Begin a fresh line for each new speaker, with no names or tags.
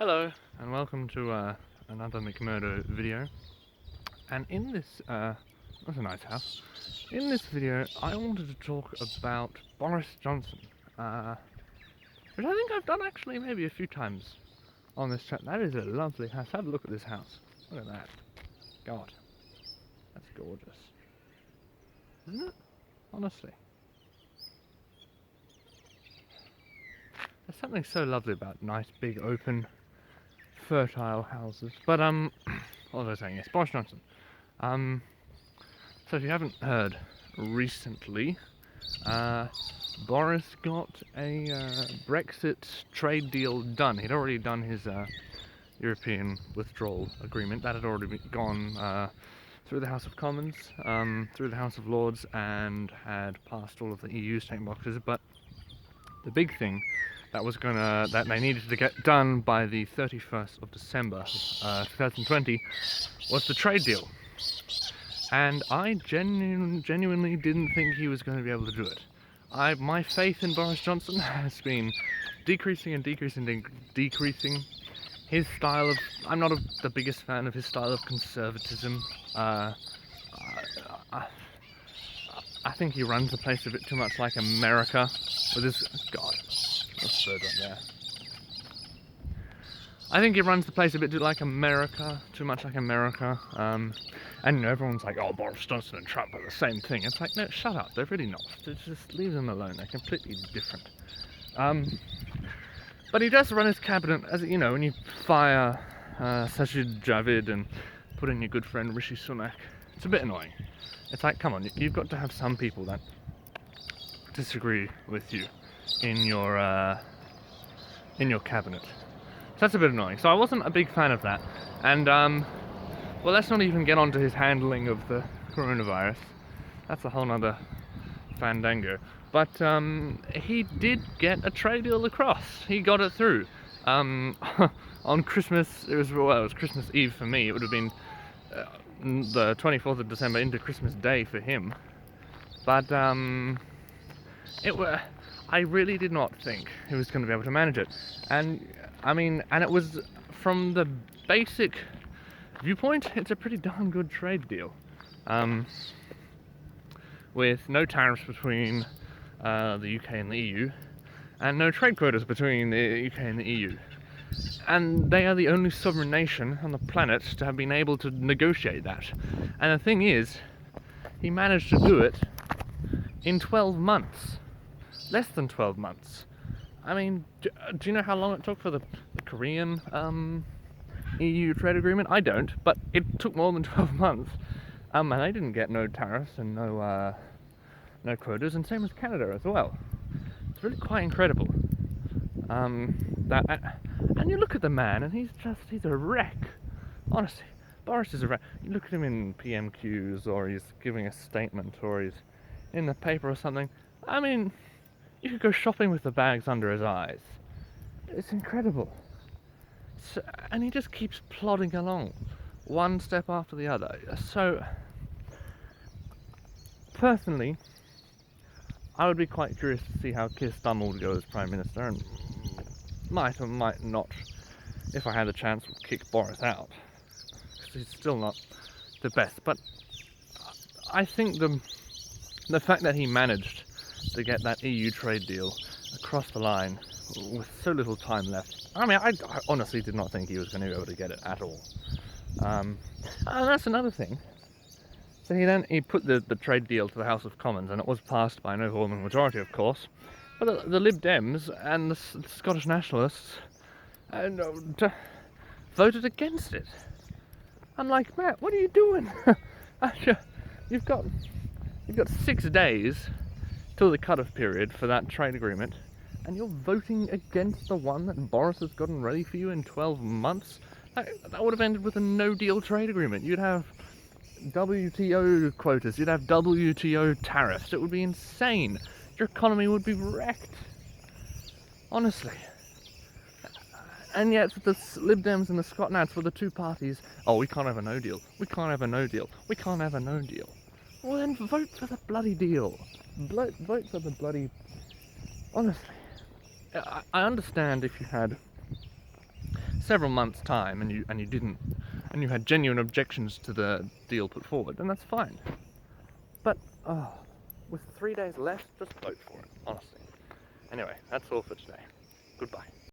Hello, and welcome to another McMurdo video. And in this, that's a nice house. In this video, I wanted to talk about Boris Johnson, which I think I've done actually maybe a few times on this chat. That is a lovely house. Have a look at this house. Look at that. God, that's gorgeous, isn't it? Honestly. There's something so lovely about nice, big, open, fertile houses. But what was I saying? Yes, Boris Johnson. So if you haven't heard recently, Boris got a Brexit trade deal done. He'd already done his European withdrawal agreement. That had already gone through the House of Commons, through the House of Lords, and had passed all of the EU state boxes. But the big thing that they needed to get done by the 31st of December 2020 was the trade deal. And I genuinely didn't think he was going to be able to do it. My faith in Boris Johnson has been decreasing and decreasing and decreasing. His style of... I'm not the biggest fan of his style of conservatism. I think he runs the place a bit too much like America with his... God. That's bird right there. I think he runs the place a bit too much like America. And you know, everyone's like, oh, Boris Johnson and Trump are the same thing. It's like, no, shut up, they're really not. Just leave them alone, they're completely different. But he does run his cabinet, as you know, when you fire Sajid Javid and put in your good friend Rishi Sunak, it's a bit annoying. It's like, come on, you've got to have some people that disagree with you in your cabinet. So that's a bit annoying. So I wasn't a big fan of that. And well, let's not even get onto his handling of the coronavirus. That's a whole nother fandango. But he did get a trade deal across. He got it through. On Christmas, it was Christmas Eve for me. It would have been the 24th of December into Christmas Day for him. But I really did not think he was going to be able to manage it. And I mean, and it was, from the basic viewpoint, it's a pretty darn good trade deal. With no tariffs between the UK and the EU, and no trade quotas between the UK and the EU. And they are the only sovereign nation on the planet to have been able to negotiate that. And the thing is, he managed to do it in 12 months. Less than 12 months. I mean, do you know how long it took for the Korean EU trade agreement? I don't, but it took more than 12 months. And they didn't get no tariffs and no quotas, and same as Canada as well. It's really quite incredible. And you look at the man, and he's a wreck. Honestly, Boris is a wreck. You look at him in PMQs, or he's giving a statement, or he's in the paper or something. I mean, you could go shopping with the bags under his eyes. It's incredible. And he just keeps plodding along, one step after the other. So, personally, I would be quite curious to see how Keir Starmer would go as Prime Minister, and might or might not, if I had the chance, would kick Boris out, because he's still not the best. But I think the fact that he managed to get that EU trade deal across the line with so little time left. I mean, I honestly did not think he was going to be able to get it at all. And that's another thing. So he put the trade deal to the House of Commons, and it was passed by an overwhelming majority, of course. But the Lib Dems and the Scottish Nationalists voted against it. I'm like, Matt, what are you doing? You've got 6 days till the cut-off period for that trade agreement, and you're voting against the one that Boris has gotten ready for you in 12 months? That would have ended with a no-deal trade agreement. You'd have WTO quotas, you'd have WTO tariffs. It would be insane. Your economy would be wrecked. Honestly. And yet the Lib Dems and the Scot Nats were the two parties. Oh, we can't have a no deal. We can't have a no deal. We can't have a no deal. Well, then vote for the bloody deal. Vote for the bloody... Honestly. I understand if you had several months' time and you didn't, and you had genuine objections to the deal put forward, then that's fine. But with 3 days left, just vote for it, honestly. Anyway, that's all for today. Goodbye.